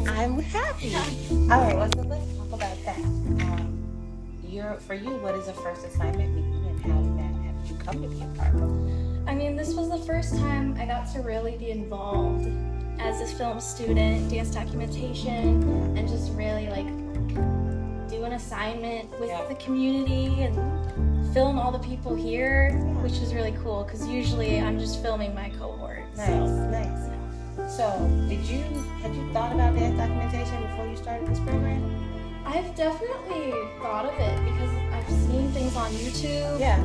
I'm happy. All right, well, so let's talk about that. For you, what is a first assignment mean, and how did that have you come to be a part? I mean, this was the first time I got to really be involved as a film student, dance documentation, and just really like do an assignment with the community and film all the people here, which was really cool because usually I'm just filming my cohort. Nice. So, had you thought about dance documentation before you started this program? I've definitely thought of it because I've seen things on YouTube. Yeah.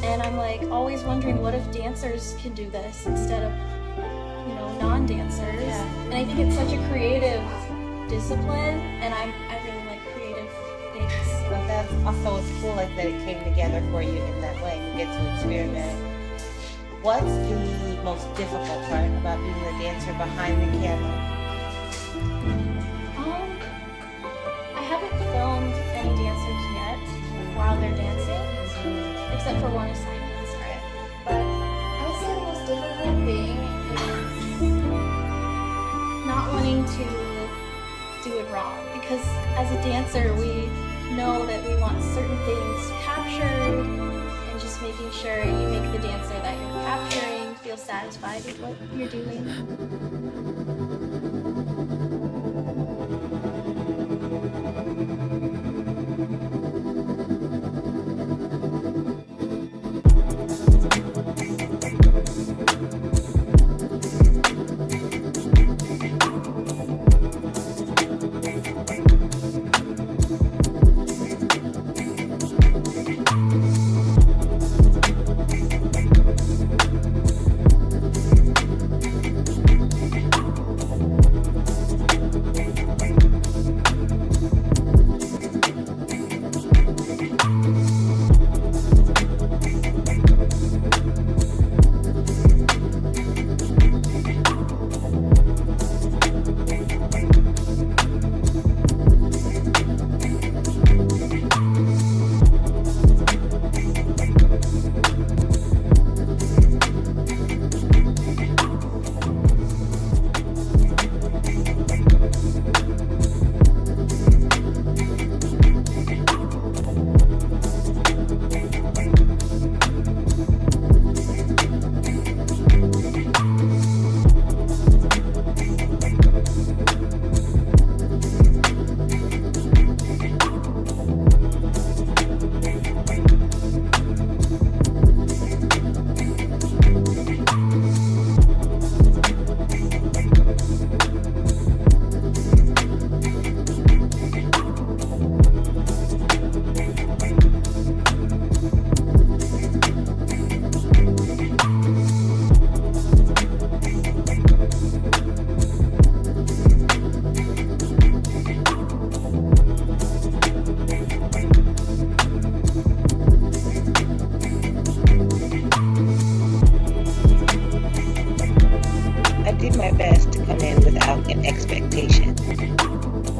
And I'm like always wondering, what if dancers can do this instead of, non-dancers? Yeah. And I think it's such a creative discipline, and I really like creative things. But that's also, it's cool like that it came together for you in that way. You get to experiment. What's the most difficult part about being the dancer behind the camera? I haven't filmed any dancers yet while they're dancing, except for one assignment. Right. But I would say the most difficult thing is not wanting to do it wrong. Because as a dancer, we know that we want certain things captured, and just making sure you make the dancer that you're capturing feel satisfied with what you're doing.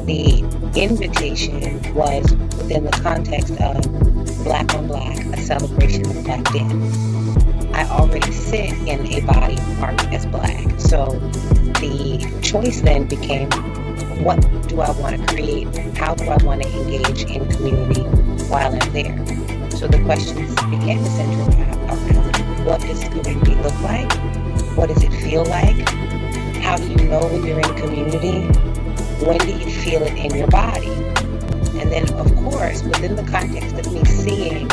The invitation was within the context of Black on Black, a celebration of Black dance. I already sit in a body marked as Black, so the choice then became, what do I want to create? How do I want to engage in community while I'm there? So the questions began to center around, what does community look like? What does it feel like? How do you know when you're in community? When do you feel it in your body? And then, of course, within the context of me seeing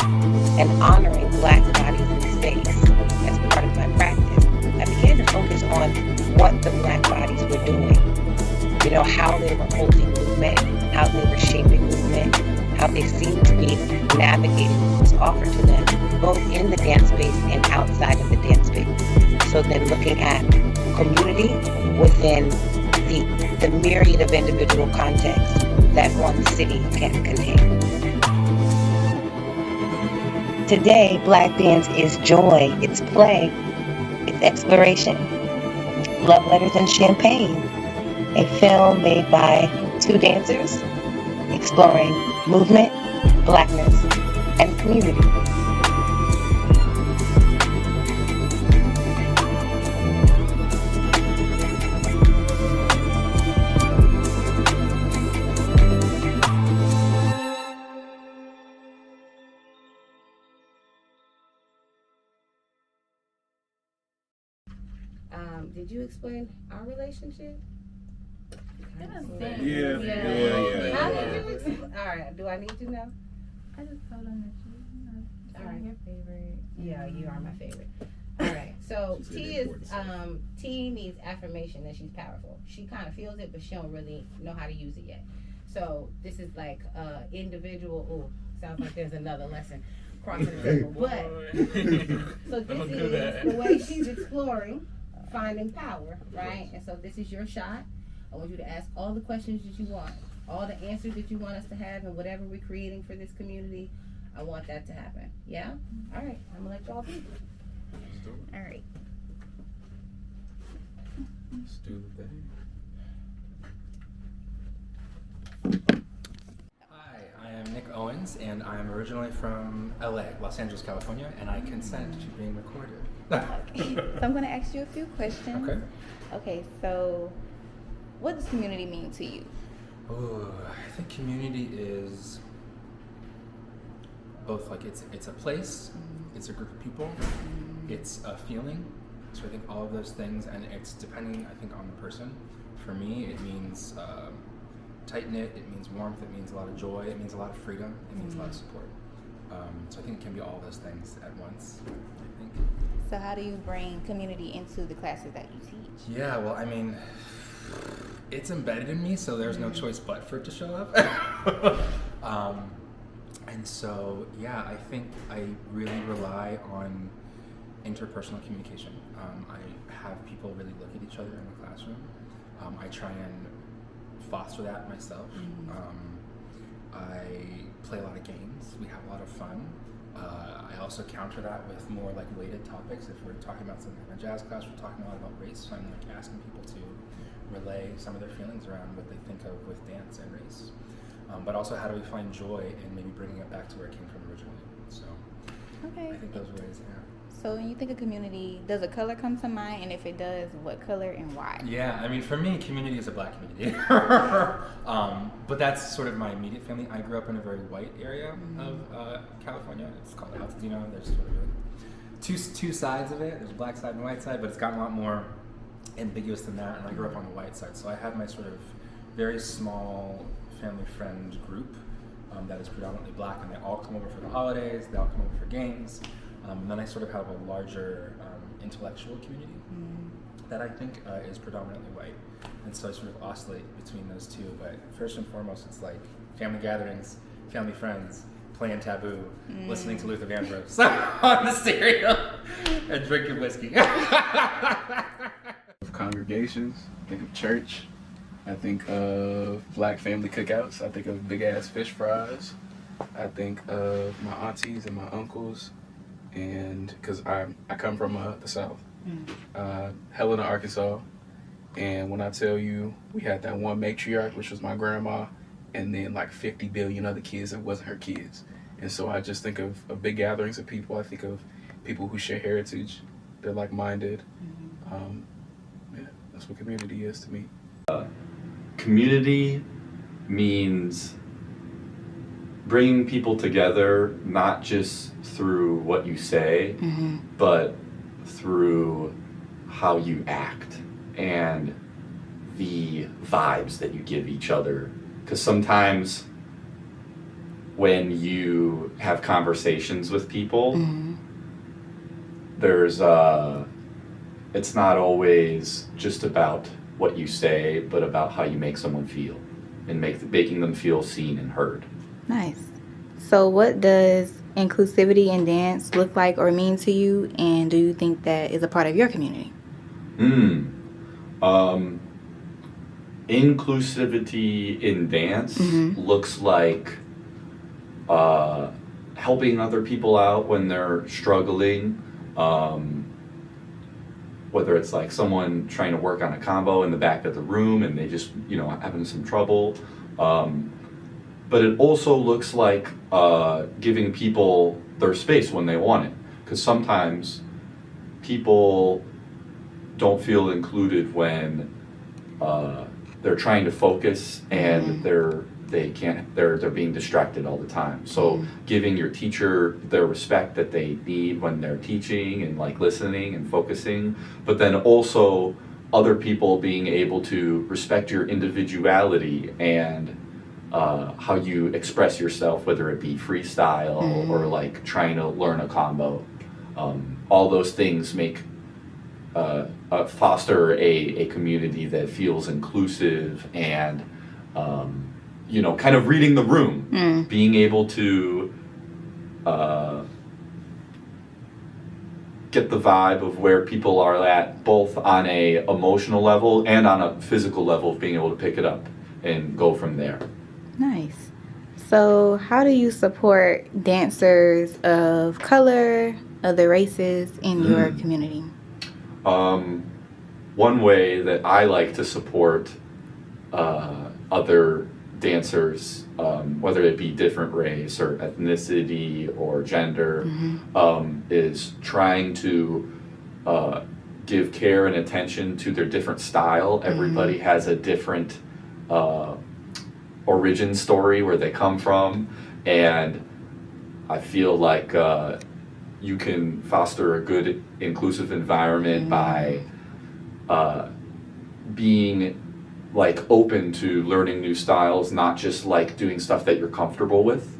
and honoring Black bodies in space as part of my practice, I began to focus on what the Black bodies were doing. How they were holding movement, how they were shaping movement, how they seemed to be navigating what was offered to them, both in the dance space and outside of the dance space. So then looking at community within the myriad of individual contexts that one city can contain. Today, Black dance is joy, it's play, it's exploration. Love Letters and Champaign, a film made by two dancers exploring movement, Blackness, and community. did you explain our relationship? Yeah. How did you explain? All right, do I need to know? I just told them that All right. your favorite. Yeah, you are my favorite. All right, so T needs affirmation that she's powerful. She kind of feels it, but she don't really know how to use it yet. So this is like individual. Ooh, sounds like there's another lesson crossing the table. But so this is the way she's exploring finding power, right? And so this is your shot. I want you to ask all the questions that you want, all the answers that you want us to have, and whatever we're creating for this community. I want that to happen. Yeah? All right, I'm gonna let y'all be. All right. Let's do the thing. Hi, I am Nick Owens, and I am originally from LA, Los Angeles, California, and I consent to being recorded. Okay, so I'm going to ask you a few questions. Okay. Okay, so what does community mean to you? Oh, I think community is both like it's a place, it's a group of people, it's a feeling. So I think all of those things, and it's depending, I think, on the person. For me, it means tight-knit, it means warmth, it means a lot of joy, it means a lot of freedom, it means a lot of support. So I think it can be all those things at once, I think. So how do you bring community into the classes that you teach? Yeah, well, I mean, it's embedded in me, so there's no choice but for it to show up. And so, yeah, I think I really rely on interpersonal communication. I have people really look at each other in the classroom. I try and foster that myself. I play a lot of games. We have a lot of fun. I also counter that with more like weighted topics. If we're talking about something in a jazz class, we're talking a lot about race. So I'm like asking people to relay some of their feelings around what they think of with dance and race. But also, how do we find joy in maybe bringing it back to where it came from originally? So Okay. I think those ways, yeah. So when you think of community, does a color come to mind? And if it does, what color and why? Yeah, I mean, for me, community is a black community. But that's sort of my immediate family. I grew up in a very white area of California. It's called Altadena. There's sort of two sides of it. There's a black side and a white side, but it's gotten a lot more ambiguous than that. And I grew up on the white side. So I have my sort of very small family friend group that is predominantly black, and they all come over for the holidays. They all come over for games. And then I sort of have a larger intellectual community that I think is predominantly white. And so I sort of oscillate between those two. But first and foremost, it's like family gatherings, family friends, playing Taboo, listening to Luther Vandross on the stereo, and drinking whiskey. Of congregations, I think of church. I think of black family cookouts. I think of big ass fish fries. I think of my aunties and my uncles. And because I come from the South, Helena, Arkansas, and when I tell you we had that one matriarch, which was my grandma, and then like 50 billion other kids that wasn't her kids. And so I just think of big gatherings of people. I think of people who share heritage, they're like-minded. Yeah, that's what community is to me. Community means bringing people together, not just through what you say, but through how you act and the vibes that you give each other. Because sometimes when you have conversations with people, there's it's not always just about what you say, but about how you make someone feel and making them feel seen and heard. Nice. So what does inclusivity in dance look like or mean to you, and do you think that is a part of your community? Inclusivity in dance looks like helping other people out when they're struggling, whether it's like someone trying to work on a combo in the back of the room and they just, having some trouble. But it also looks like giving people their space when they want it. Because sometimes people don't feel included when they're trying to focus and they're being distracted all the time. So giving your teacher their respect that they need when they're teaching and like listening and focusing, but then also other people being able to respect your individuality and how you express yourself, whether it be freestyle or like trying to learn a combo. All those things make foster a community that feels inclusive and kind of reading the room, being able to get the vibe of where people are at, both on a emotional level and on a physical level, of being able to pick it up and go from there. Nice. So how do you support dancers of color, other races in your community? One way that I like to support other dancers, whether it be different race or ethnicity or gender, is trying to give care and attention to their different style. Everybody has a different origin story where they come from, and I feel like you can foster a good inclusive environment by being like open to learning new styles, not just like doing stuff that you're comfortable with,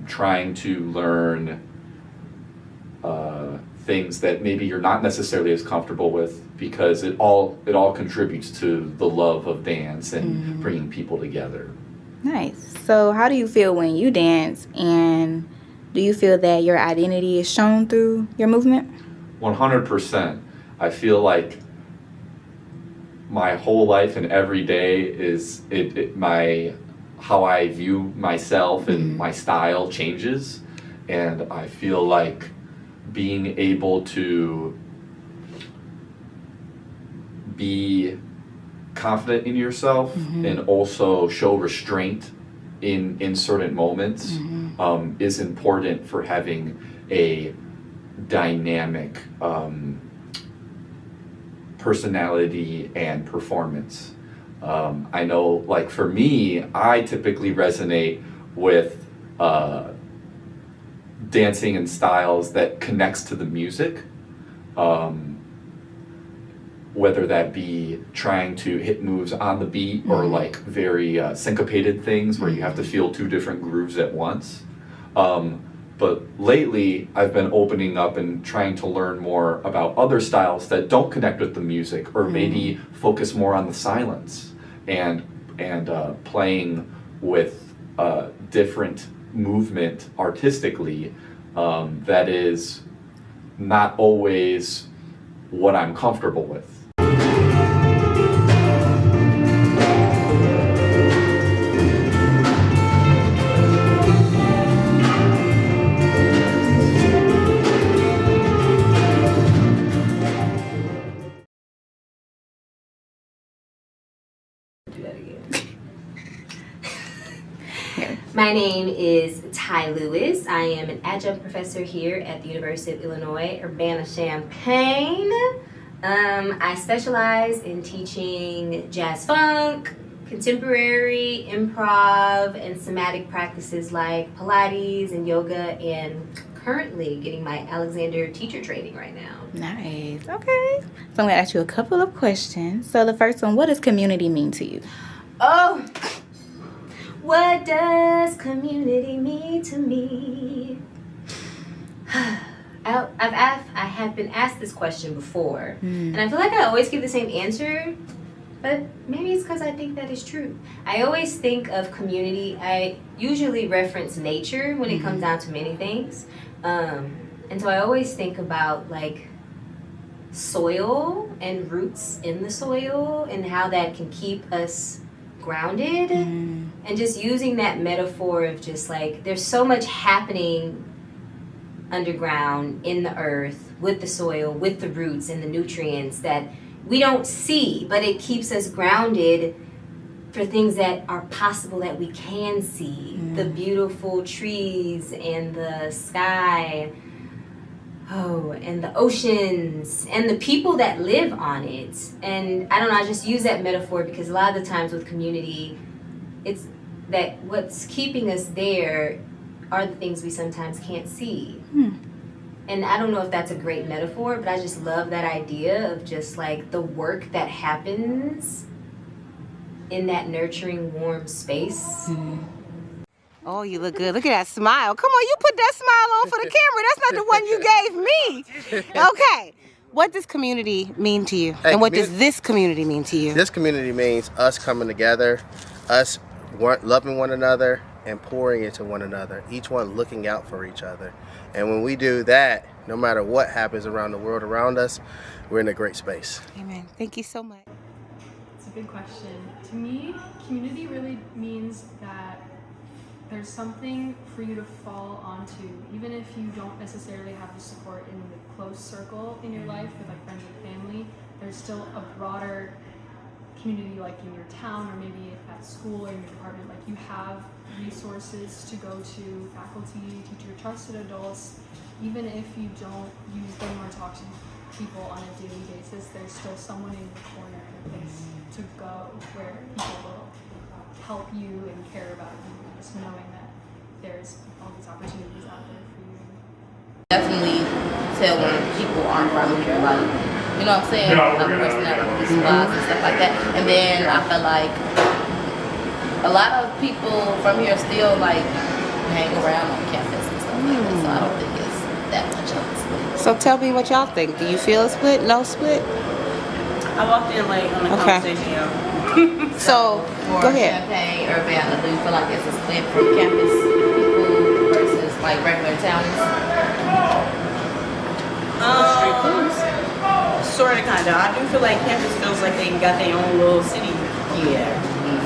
trying to learn things that maybe you're not necessarily as comfortable with, because it all contributes to the love of dance and bringing people together. Nice. So how do you feel when you dance, and do you feel that your identity is shown through your movement? 100%. I feel like my whole life and every day is how I view myself and my style changes, and I feel like being able to be confident in yourself and also show restraint in certain moments is important for having a dynamic personality and performance. I know, like for me, I typically resonate with dancing in styles that connects to the music, whether that be trying to hit moves on the beat or like very syncopated things where you have to feel two different grooves at once. But lately, I've been opening up and trying to learn more about other styles that don't connect with the music, or maybe focus more on the silence and playing with different movement artistically that is not always what I'm comfortable with. My name is Ty Lewis. I am an adjunct professor here at the University of Illinois, Urbana-Champaign. I specialize in teaching jazz funk, contemporary, improv, and somatic practices like Pilates and yoga, and currently getting my Alexander teacher training right now. Nice. Okay. So I'm going to ask you a couple of questions. So the first one, what does community mean to you? Oh, what does community mean to me? I have been asked this question before, and I feel like I always give the same answer, but maybe it's because I think that is true. I always think of community, I usually reference nature when it comes down to many things, and so I always think about like soil and roots in the soil and how that can keep us grounded, and just using that metaphor of just like there's so much happening underground in the earth with the soil, with the roots and the nutrients that we don't see, but it keeps us grounded for things that are possible that we can see. The beautiful trees and the sky, and the oceans and the people that live on it. And I don't know, I just use that metaphor because a lot of the times with community, it's that what's keeping us there are the things we sometimes can't see. and I don't know if that's a great metaphor, but I just love that idea of just like the work that happens in that nurturing, warm space. Oh, you look good. Look at that smile. Come on, you put that smile on for the camera. That's not the one you gave me. Okay. What does community mean to you? Hey, and what does this community mean to you? This community means us coming together, us loving one another, and pouring into one another. Each one looking out for each other. And when we do that, no matter what happens around the world around us, we're in a great space. Amen. Thank you so much. It's a good question. To me, community really means that there's something for you to fall onto, even if you don't necessarily have the support in the close circle in your life with like friends and family. There's still a broader community, like in your town or maybe at school or in your department. Like you have resources to go to, faculty, teacher, trusted adults. Even if you don't use them or talk to people on a daily basis, there's still someone in your corner and a place to go where people will help you and care about you. Just knowing that there's all these opportunities out there for you. Definitely tell when people aren't from here, like, you know what I'm saying? Like personality wise and stuff like that. And then I feel like a lot of people from here still like hang around on campus and stuff like that. So I don't think it's that much of a split. So tell me what y'all think. Do you feel a split? No split? I walked in late on the conversation, y'all. So, go ahead. Champaign, Urbana, do you feel like it's a split from campus people versus like regular townies? Sort of, kind of. I do feel like campus feels like they got their own little city. Yeah.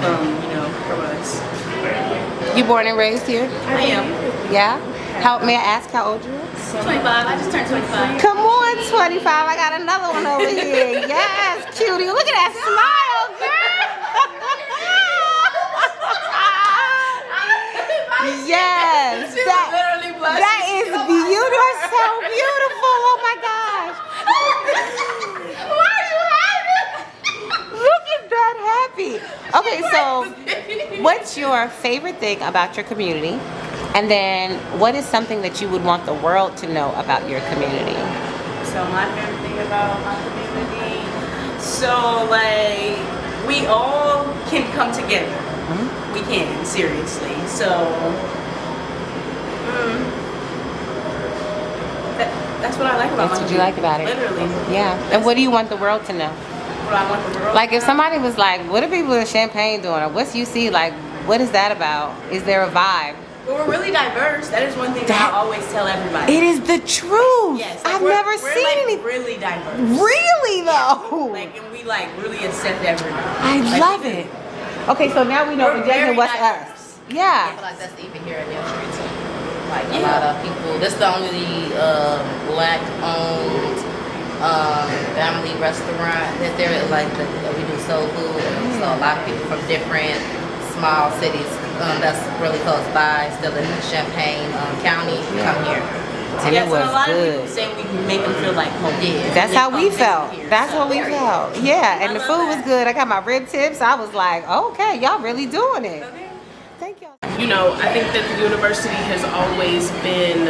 From us. You born and raised here? I am. Yeah? May I ask how old you are? 25. I just turned 25. Come on, 25. I got another one over here. Yes, cutie. Look at that smile, girl. Yes. That is beautiful. You are so beautiful. Oh my gosh. Why are you happy? Look at that happy. Okay, so what's your favorite thing about your community? And then what is something that you would want the world to know about your community? So my favorite thing about my community, so like we all can come together. Mm-hmm. We can, seriously. So that's what I like about That's what you like about it. Literally. Yeah. And what do you want the world to know? What I want the world Like if somebody was like, what are people in Champaign doing? Or what's UC like? What is that about? Is there a vibe? Well, we're really diverse. That is one thing that I always tell everybody. It is the truth. Yes, I've never seen like anything. Really diverse. Really though. Like, and we like really accept everybody. I love it. Okay, so now we know exactly what's us. I Yeah. feel like that's even here in your street too. Like a lot of people. This is the only black-owned family restaurant that there is. Like we do soul food, so a lot of people from different small cities that's really close by, still in Champaign County, come here. And it was a lot good. of people say we can make them feel like home. Yeah. That's how we felt. Here, That's so. how we felt. Yeah, and I the love food was that. good. I got my rib tips. I was like, okay, y'all really doing it. Okay. Thank y'all. You know, I think that the university has always been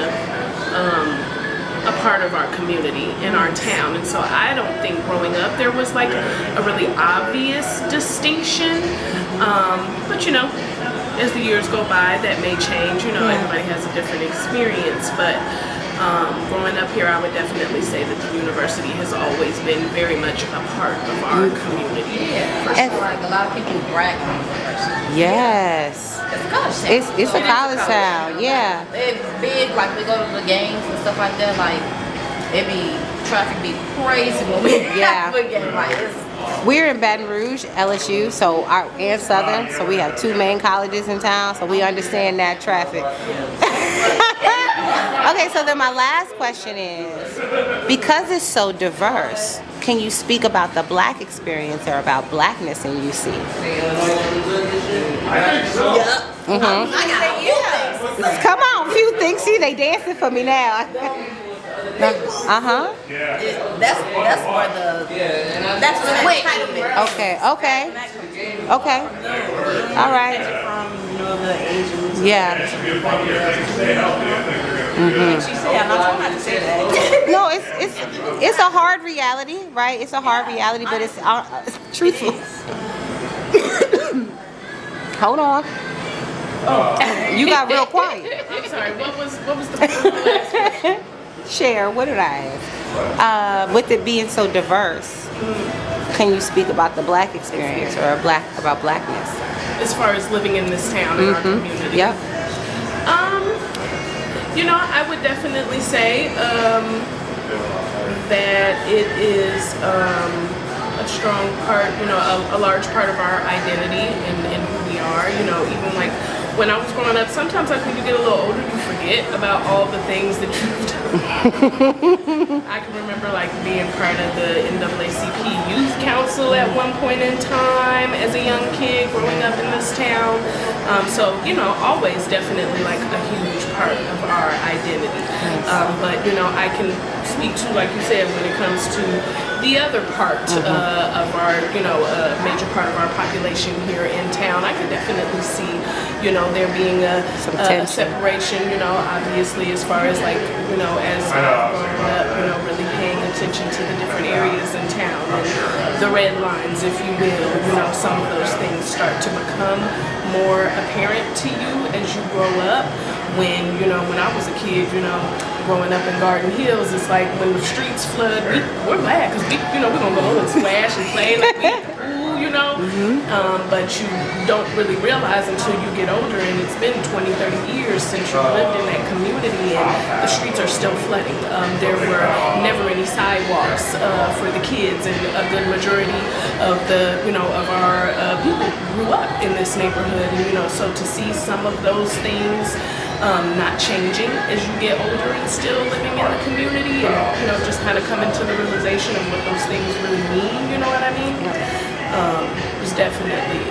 a part of our community in our town, and so I don't think growing up there was like a really obvious distinction. But you know, as the years go by, that may change. You know, everybody has a different experience, but growing up here, I would definitely say that the university has always been very much a part of our community. Yeah, for sure. Like a lot of people brag on the university. Yes. It's a college town. It's a college town. Yeah. It's big, like we go to the games and stuff like that, like traffic be crazy when we have a game. Like we're in Baton Rouge, LSU, so and Southern, so we have two main colleges in town, so we understand that traffic. Okay, so then my last question is, because it's so diverse, can you speak about the black experience or about blackness in UC? Come on, few things. See, they dancing for me now. That's where the entitlement. Okay. All right. Yeah. Like she said, I'm not trying not to say that. No, it's a hard reality, right? It's a hard reality, but it's truthful. Hold on. Oh, you got real quiet. I'm sorry. What was the last question? Share. What did I ask? With it being so diverse, can you speak about the Black experience or about Blackness? As far as living in this town in our community. Yep. You know, I would definitely say that it is a strong part, you know, a large part of our identity and who we are. You know, even like when I was growing up, sometimes like when you get a little older, you forget about all the things that you've done. I can remember like being part of the NAACP Youth Council at one point in time as a young kid growing up in this town. So, you know, always definitely like a huge part of our identity. But, you know, I can speak to, like you said, when it comes to the other part of our, you know, major part of our population here in town, I can definitely see, you know, there being a separation, you know, obviously as far as like, you know, as growing up, you know, really paying attention to the different areas in town and the red lines, if you will, you know, some of those things start to become more apparent to you as you grow up. When, you know, when I was a kid, you know, growing up in Garden Hills, it's like when the streets flood, we're glad because we, you know, we're gonna go and splash and play like we cool, you know. But you don't really realize until you get older, and it's been 20, 30 years since you lived in that community, and the streets are still flooding. There were never any sidewalks for the kids, and a good majority of the, you know, of our people grew up in this neighborhood, and you know, so to see some of those things not changing as you get older and still living in the community, and you know, just kind of coming to the realization of what those things really mean, you know what I mean? Was definitely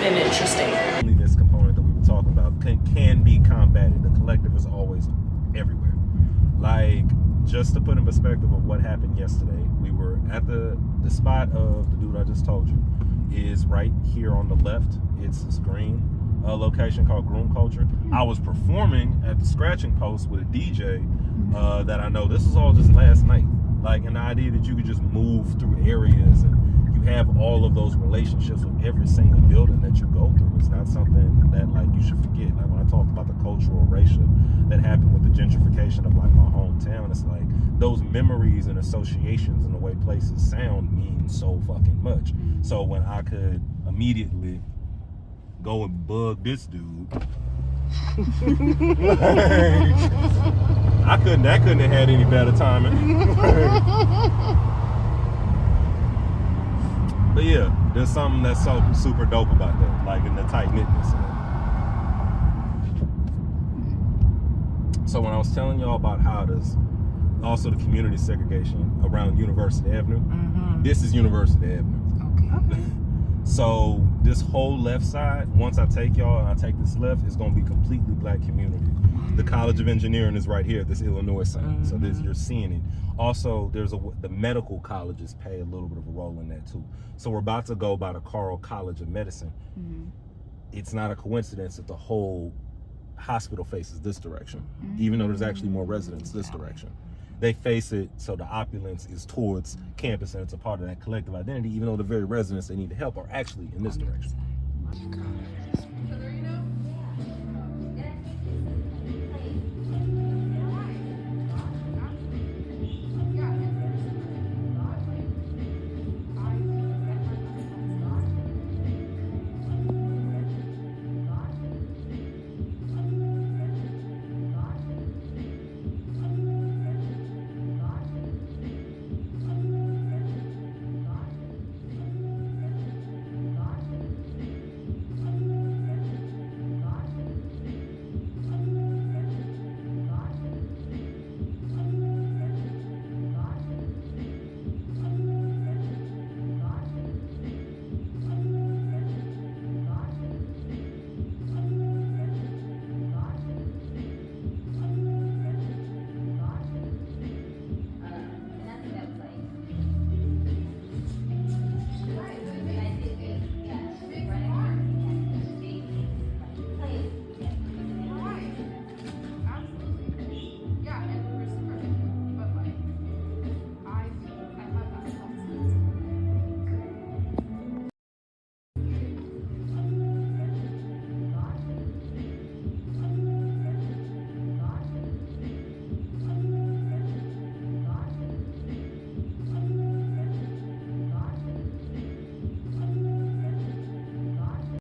been interesting. This component that we were talking about can be combated. The collective is always everywhere. Like, just to put in perspective of what happened yesterday, we were at the spot of the dude I just told you is right here on the left. It's this green location called Groom Culture. I was performing at the Scratching Post with a DJ that I know. This was all just last night. Like, an idea that you could just move through areas and you have all of those relationships with every single building that you go through. It's not something that like you should forget. Like when I talked about the cultural erasure that happened with the gentrification of like my hometown, it's like those memories and associations and the way places sound mean so fucking much. So when I could immediately go and bug this dude, I couldn't have had any better timing. But yeah, there's something that's so super dope about that, like in the tight-knitness of it. So when I was telling y'all about how there's also the community segregation around University Avenue, this is University Avenue. Okay. So this whole left side, once I take y'all and I take this left, it's gonna be completely Black community. The College of Engineering is right here, this Illinois side. So this, you're seeing it. Also, there's the medical colleges play a little bit of a role in that too. So we're about to go by the Carl College of Medicine. It's not a coincidence that the whole hospital faces this direction, even though there's actually more residents this direction. They face it so the opulence is towards campus and it's a part of that collective identity, even though the very residents they need to help are actually in this direction.